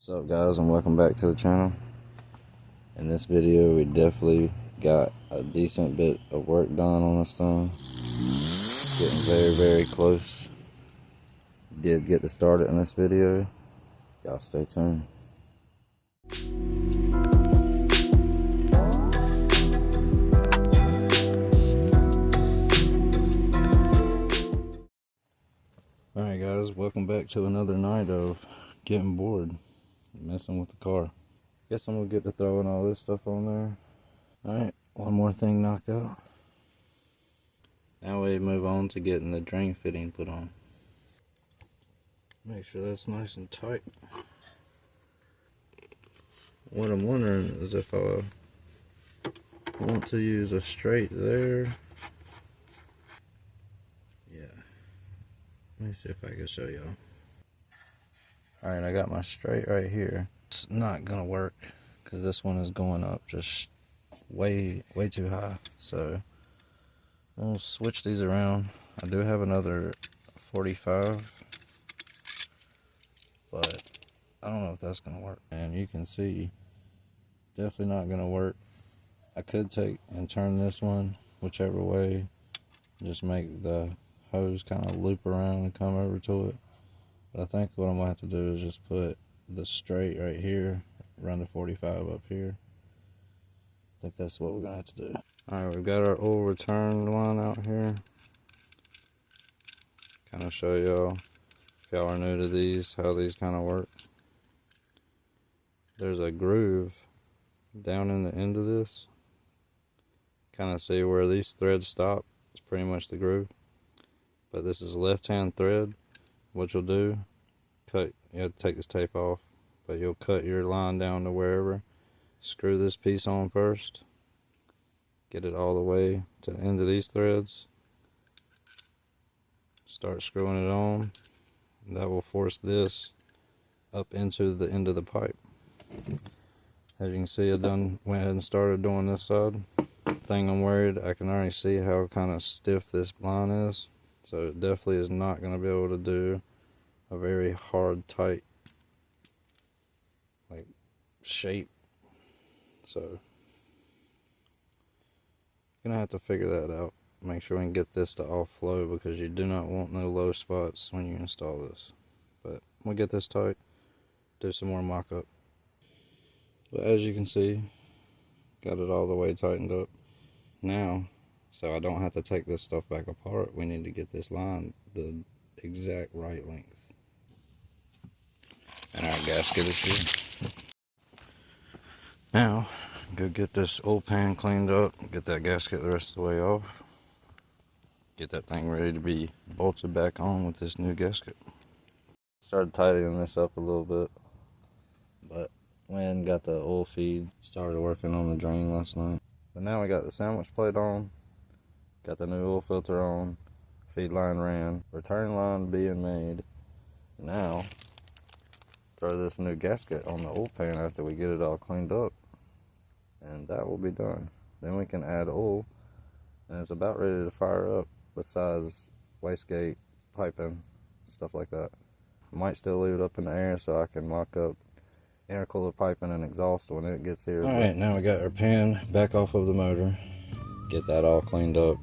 What's up guys, and welcome back to the channel. In this video we definitely got a decent bit of work done on this thing. Getting very close. Did get to start it in this video. Y'all stay tuned. Alright guys, welcome back to another night of getting bored, messing with the car. Guess I'm gonna get to throwing all this stuff on there. Alright, one more thing knocked out. Now we move on to getting the drain fitting put on. Make sure that's nice and tight. What I'm wondering is if I want to use a straight there. Yeah. Let me see if I can show y'all. Alright, I got my straight right here. It's not gonna work because this one is going up just way too high. So we'll switch these around. I do have another 45, but I don't know if that's gonna work. And you can see, definitely not gonna work. I could take and turn this one whichever way, just make the hose kind of loop around and come over to it. But I think what I'm gonna have to do is just put the straight right here, run the 45 up here. I think that's what we're gonna have to do. Alright, we've got our oil return line out here. Kind of show y'all, if y'all are new to these, how these kind of work. There's a groove down in the end of this. Kind of see where these threads stop. It's pretty much the groove. But this is a left-hand thread. What you'll do, you have to take this tape off, but you'll cut your line down to wherever. Screw this piece on first. Get it all the way to the end of these threads. Start screwing it on. That will force this up into the end of the pipe. As you can see, I went ahead and started doing this side. Thing I'm worried, I can already see how kind of stiff this line is. So it definitely is not going to be able to do a very hard, tight like shape. So gonna have to figure that out. Make sure we can get this to offload, because you do not want no low spots when you install this. But we'll get this tight, do some more mock-up. But as you can see, got it all the way tightened up. Now, so I don't have to take this stuff back apart, we need to get this line the exact right length. And our gasket is here. Now, go get this oil pan cleaned up, get that gasket the rest of the way off. Get that thing ready to be bolted back on with this new gasket. Started tightening this up a little bit, but went and got the oil feed, started working on the drain last night. But now we got the sandwich plate on, got the new oil filter on, feed line ran, return line being made. Now, throw this new gasket on the oil pan after we get it all cleaned up, and that will be done. Then we can add oil, and it's about ready to fire up, besides wastegate, piping, stuff like that. I might still leave it up in the air so I can mock up intercooler piping and exhaust when it gets here. Alright, now we got our pan back off of the motor. Get that all cleaned up.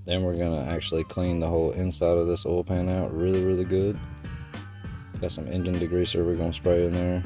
Then we're gonna actually clean the whole inside of this oil pan out really good. Got some engine degreaser we're gonna spray in there.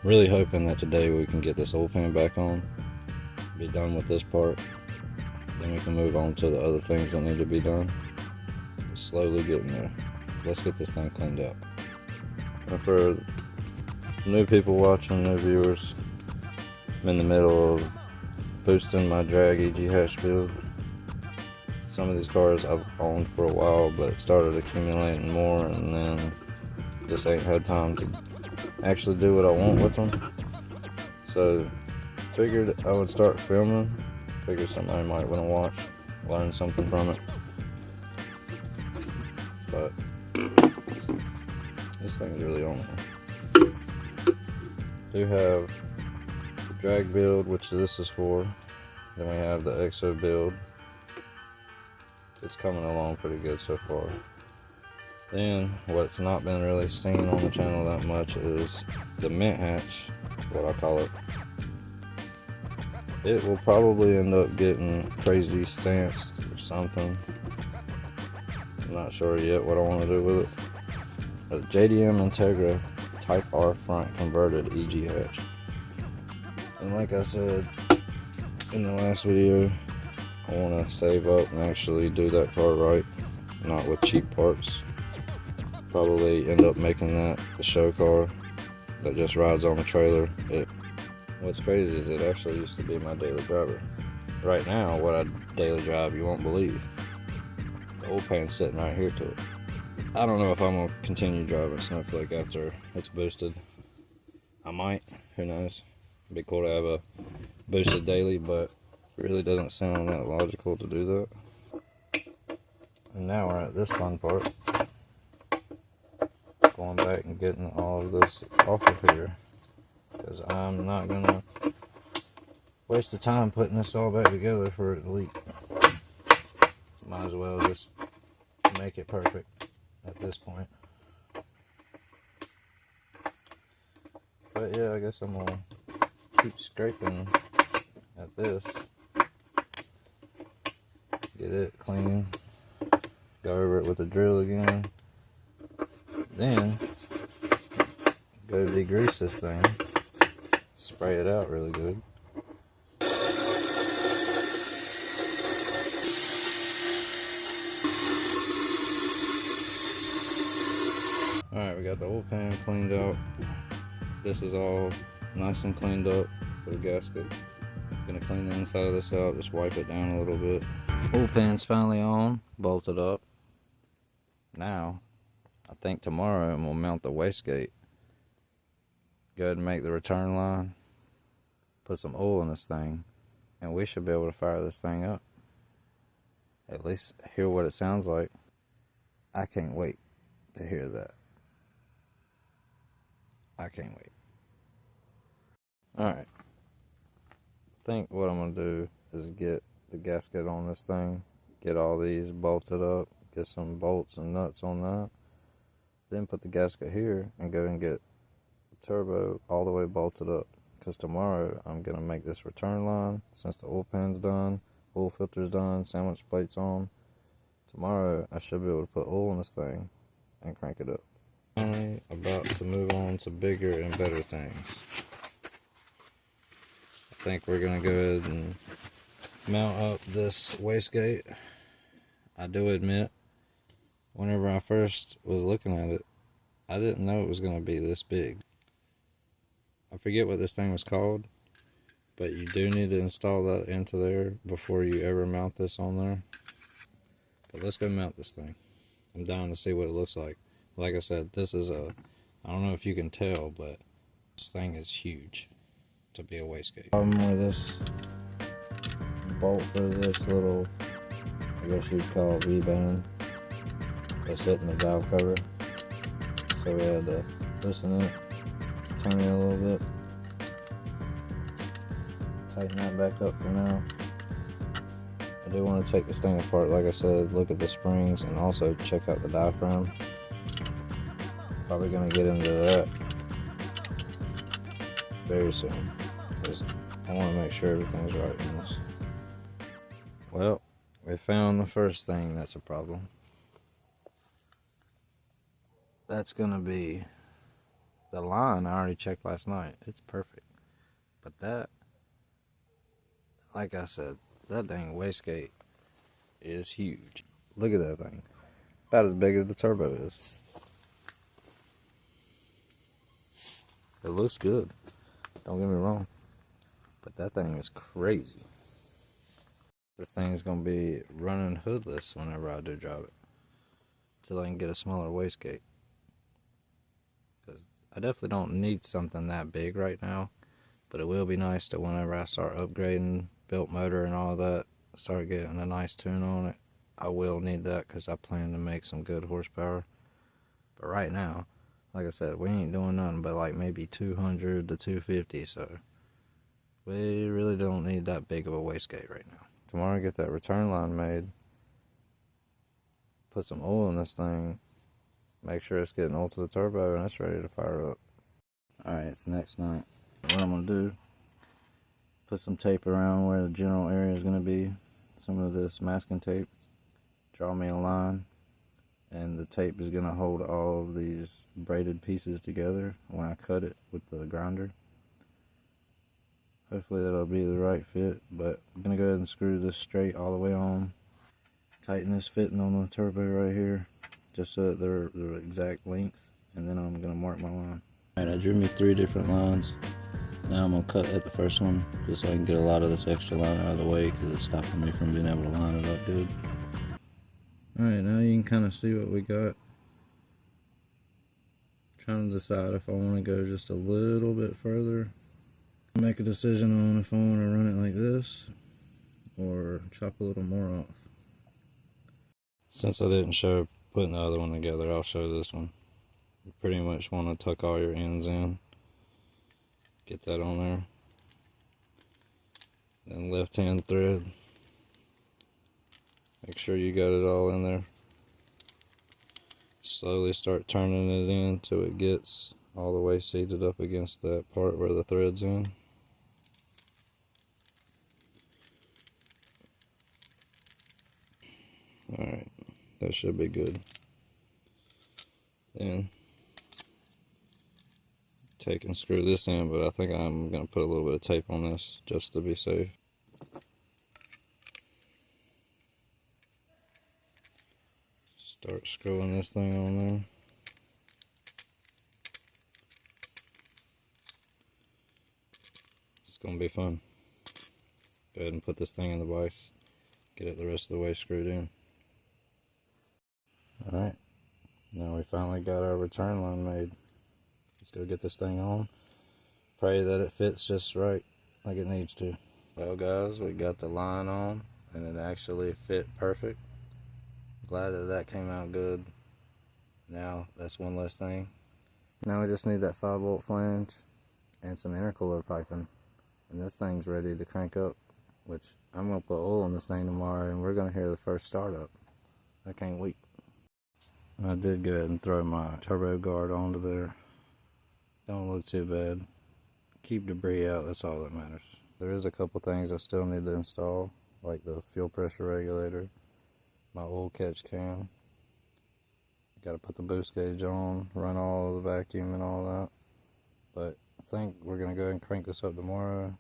Really hoping that today we can get this oil pan back on, be done with this part. Then we can move on to the other things that need to be done. We're slowly getting there. Let's get this thing cleaned up. And for new people watching, new viewers, I'm in the middle of boosting my drag EG hatch build. Some of these cars I've owned for a while, but started accumulating more, and then just ain't had time to actually do what I want with them. So figured I would start filming. Figured somebody might want to watch, learn something from it. But this thing's really on there. Do have the drag build, which this is for. Then we have the EXO build. It's coming along pretty good so far. Then, what's not been really seen on the channel that much is the mint hatch, what I call it. It will probably end up getting crazy stanced or something. I'm not sure yet what I want to do with it. But JDM Integra Type R front converted EG hatch. And like I said in the last video, I want to save up and actually do that car right, not with cheap parts. Probably end up making that the show car that just rides on the trailer. What's crazy is it actually used to be my daily driver. Right now, what I daily drive, you won't believe. The old pan's sitting right here to it. I don't know if I'm going to continue driving Snowflake after it's boosted. I might, who knows. It'd be cool to have a boosted daily, but it really doesn't sound that logical to do that. And now we're at this fun part. Going back and getting all of this off of here, because I'm not gonna waste the time putting this all back together for it to leak. Might as well just make it perfect at this point. But yeah, I guess I'm gonna keep scraping at this, get it clean, go over it with a drill again. Then, go degrease this thing, spray it out really good. Alright, we got the oil pan cleaned out. This is all nice and cleaned up for the gasket. Gonna clean the inside of this out, just wipe it down a little bit. Oil pan's finally on, bolted up. Now, I think tomorrow we'll mount the wastegate. Go ahead and make the return line. Put some oil in this thing. And we should be able to fire this thing up. At least hear what it sounds like. I can't wait to hear that. I can't wait. Alright. I think what I'm going to do is get the gasket on this thing. Get all these bolted up. Get some bolts and nuts on that. Then put the gasket here and go and get the turbo all the way bolted up. Because tomorrow I'm going to make this return line. Since the oil pan's done, oil filter's done, sandwich plate's on. Tomorrow I should be able to put oil in this thing and crank it up. Finally about to move on to bigger and better things. I think we're going to go ahead and mount up this wastegate. I do admit, whenever I first was looking at it, I didn't know it was going to be this big. I forget what this thing was called, but you do need to install that into there before you ever mount this on there. But let's go mount this thing. I'm dying to see what it looks like. Like I said, this is I don't know if you can tell, but this thing is huge to be a wastegate. Problem with this bolt for this little, I guess you'd call it V-band, that's hitting the valve cover. So we had to loosen it, turn it a little bit, tighten that back up for now. I do want to take this thing apart, like I said, look at the springs and also check out the diaphragm. Probably going to get into that very soon, because I want to make sure everything's right in this. Well, we found the first thing that's a problem. That's going to be the line I already checked last night. It's perfect. But that, like I said, that dang wastegate is huge. Look at that thing. About as big as the turbo is. It looks good. Don't get me wrong. But that thing is crazy. This thing is going to be running hoodless whenever I do drive it. Until I can get a smaller wastegate. Because I definitely don't need something that big right now. But it will be nice to whenever I start upgrading, built motor and all that, start getting a nice tune on it. I will need that because I plan to make some good horsepower. But right now, like I said, we ain't doing nothing but like maybe 200 to 250, so we really don't need that big of a wastegate right now. Tomorrow, get that return line made, put some oil in this thing, make sure it's getting oil to the turbo and it's ready to fire up. Alright, it's next night. What I'm going to do, put some tape around where the general area is going to be. Some of this masking tape. Draw me a line. And the tape is going to hold all of these braided pieces together when I cut it with the grinder. Hopefully that'll be the right fit, but I'm going to go ahead and screw this straight all the way on. Tighten this fitting on the turbo right here, just so that they're the exact length, and then I'm going to mark my line. Alright, I drew me 3 different lines. Now I'm going to cut at the first one, just so I can get a lot of this extra line out of the way, because it's stopping me from being able to line it up good. Alright, now you can kind of see what we got. Trying to decide if I want to go just a little bit further. Make a decision on if I want to run it like this or chop a little more off. Since I didn't show putting the other one together, I'll show this one. You pretty much want to tuck all your ends in. Get that on there. Then left hand thread. Make sure you got it all in there. Slowly start turning it in till it gets all the way seated up against that part where the thread's in. Alright, that should be good. Then take and screw this in, but I think I'm going to put a little bit of tape on this just to be safe. Start screwing this thing on there. It's going to be fun. Go ahead and put this thing in the vise. Get it the rest of the way screwed in. Alright, now we finally got our return line made. Let's go get this thing on. Pray that it fits just right, like it needs to. Well guys, we got the line on, and it actually fit perfect. Glad that that came out good. Now, that's one less thing. Now we just need that 5-bolt flange and some intercooler piping. And this thing's ready to crank up, which I'm going to put oil in this thing tomorrow, and we're going to hear the first startup. I can't wait. I did go ahead and throw my turbo guard onto there. Don't look too bad. Keep debris out, that's all that matters. There is a couple things I still need to install, like the fuel pressure regulator, my oil catch can. Got to put the boost gauge on, run all the vacuum and all that. But I think we're going to go ahead and crank this up tomorrow.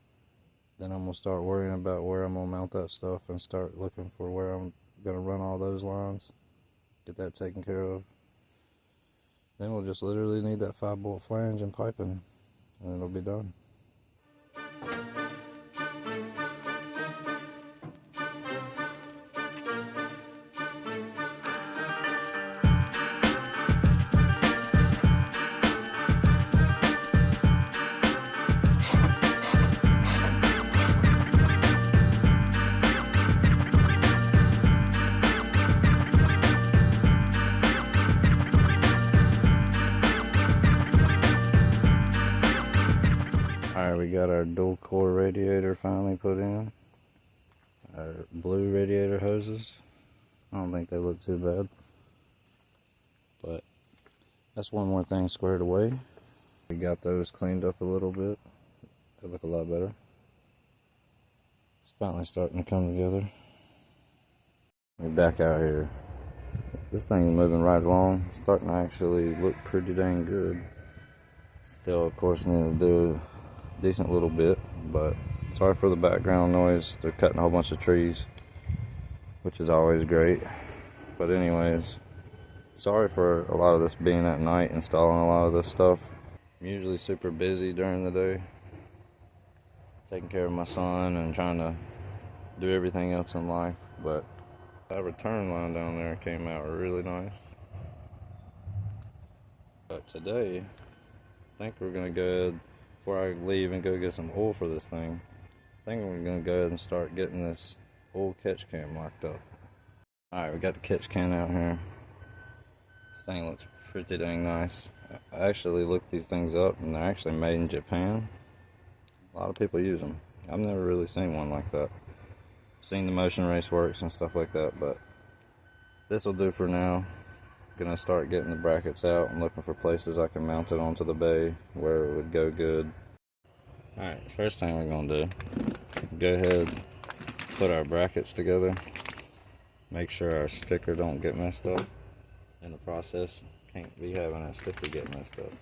Then I'm going to start worrying about where I'm going to mount that stuff and start looking for where I'm going to run all those lines. Get that taken care of. Then we'll just literally need that 5-bolt flange and piping, and it'll be done. Alright, we got our dual core radiator finally put in. Our blue radiator hoses. I don't think they look too bad. But that's one more thing squared away. We got those cleaned up a little bit. They look a lot better. It's finally starting to come together. We're back out here. This thing is moving right along. It's starting to actually look pretty dang good. Still, of course, need to do a decent little bit, but sorry for the background noise. They're cutting a whole bunch of trees, which is always great. But anyways, sorry for a lot of this being at night, installing a lot of this stuff. I'm usually super busy during the day, taking care of my son and trying to do everything else in life, but that return line down there came out really nice. But today, I think we're going to go ahead, before I leave and go get some oil for this thing, I think we're going to go ahead and start getting this oil catch can locked up. Alright, we got the catch can out here. This thing looks pretty dang nice. I actually looked these things up, and they're actually made in Japan. A lot of people use them. I've never really seen one like that. Seen the Motion Race Works and stuff like that, but this will do for now. Gonna start getting the brackets out and looking for places I can mount it onto the bay where it would go good. Alright, first thing we're gonna do, go ahead, put our brackets together. Make sure our sticker don't get messed up in the process. Can't be having our sticker get messed up.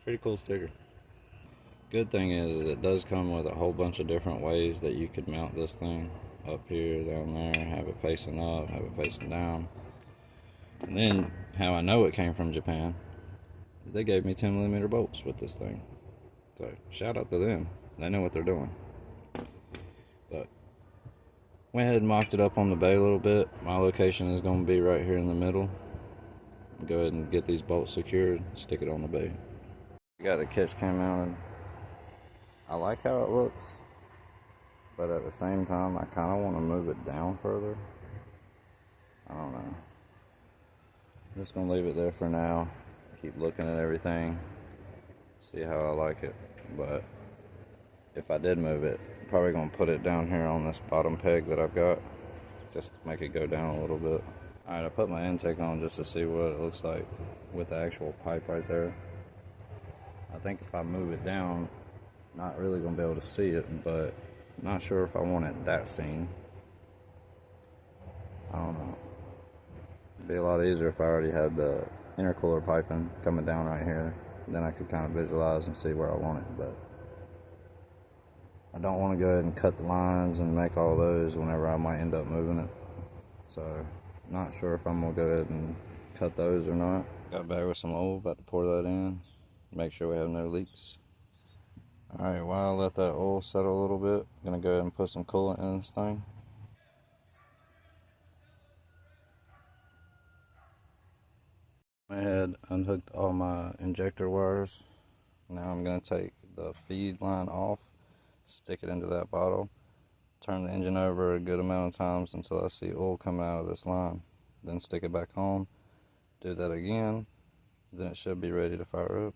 Pretty cool sticker. Good thing is it does come with a whole bunch of different ways that you could mount this thing. Up here, down there, have it facing up, have it facing down. And then, how I know it came from Japan, they gave me 10mm bolts with this thing. So, shout out to them. They know what they're doing. But, went ahead and mocked it up on the bay a little bit. My location is going to be right here in the middle. Go ahead and get these bolts secured, stick it on the bay. Got the catch cam mounted. I like how it looks, but at the same time, I kind of want to move it down further. I don't know. I'm just going to leave it there for now. Keep looking at everything. See how I like it. But if I did move it, I'm probably going to put it down here on this bottom peg that I've got. Just to make it go down a little bit. Alright, I put my intake on just to see what it looks like with the actual pipe right there. I think if I move it down, not really going to be able to see it, but I'm not sure if I want it that seen. I don't know. It'd be a lot easier if I already had the intercooler piping coming down right here. Then I could kind of visualize and see where I want it, but I don't want to go ahead and cut the lines and make all those whenever I might end up moving it. So, not sure if I'm going to go ahead and cut those or not. Got a bag with some oil, about to pour that in. Make sure we have no leaks. Alright, while I let that oil settle a little bit, I'm going to go ahead and put some coolant in this thing. I had unhooked all my injector wires. Now I'm going to take the feed line off, stick it into that bottle, turn the engine over a good amount of times until I see oil coming out of this line. Then stick it back on, do that again, then it should be ready to fire up.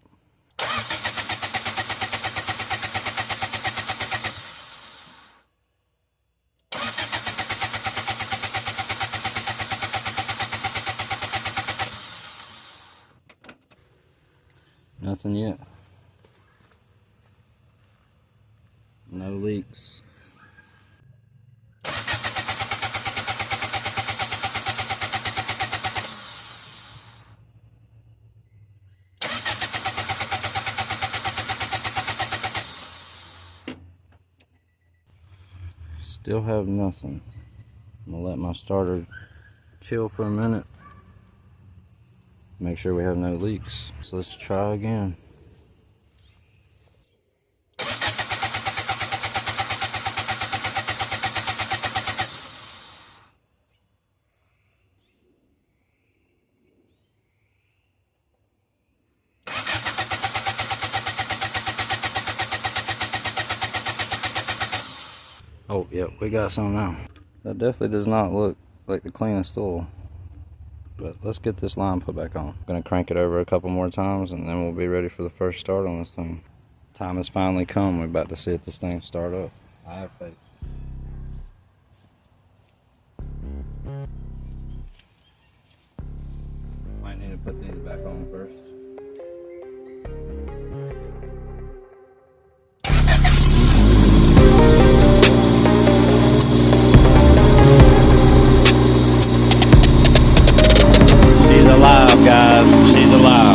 Nothing yet. No leaks. Still have nothing. I'm gonna let my starter chill for a minute. Make sure we have no leaks. So let's try again. Oh, yep, we got some now. That definitely does not look like the cleanest oil. But let's get this line put back on. I'm gonna crank it over a couple more times and then we'll be ready for the first start on this thing. Time has finally come. We're about to see if this thing start up. I have faith. Might need to put these back on first. She's alive, guys. She's alive.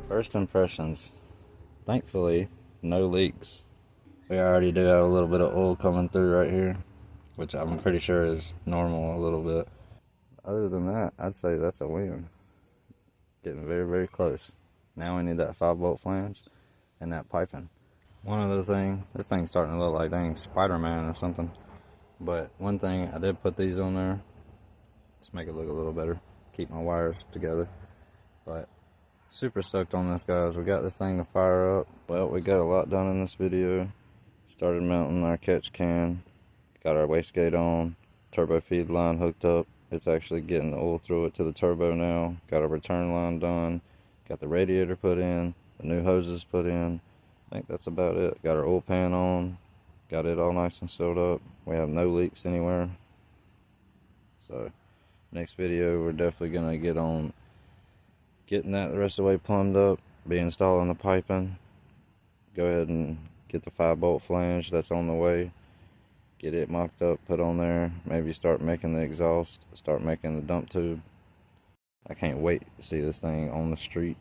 First impressions. Thankfully, no leaks. We already do have a little bit of oil coming through right here, which I'm pretty sure is normal a little bit. Other than that, I'd say that's a win. Getting very, very close. Now we need that 5-bolt flange and that piping. One other thing, this thing's starting to look like dang Spider-Man or something. But one thing, I did put these on there. Let's make it look a little better. keep my wires together. But super stoked on this, guys. We got this thing to fire up. Well, we got a lot done in this video. Started mounting our catch can, got our wastegate on, turbo feed line hooked up. It's actually getting the oil through it to the turbo now. Got our return line done, got the radiator put in, the new hoses put in. I think that's about it. Got our oil pan on, got it all nice and sealed up. We have no leaks anywhere. So next video, we're definitely gonna get on getting that the rest of the way plumbed up, be installing the piping. Go ahead and get the 5-bolt flange that's on the way. Get it mocked up, put on there. Maybe start making the exhaust, start making the dump tube. I can't wait to see this thing on the street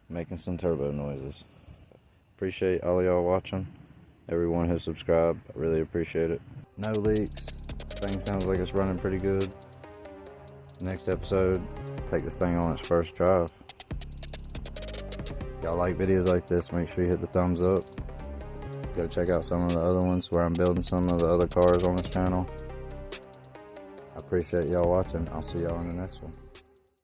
making some turbo noises. Appreciate all y'all watching. Everyone who subscribed, I really appreciate it. No leaks. This thing sounds like it's running pretty good. Next episode, take this thing on its first drive. If y'all like videos like this, make sure you hit the thumbs up. Go check out some of the other ones where I'm building some of the other cars on this channel. I appreciate y'all watching. I'll see y'all in the next one.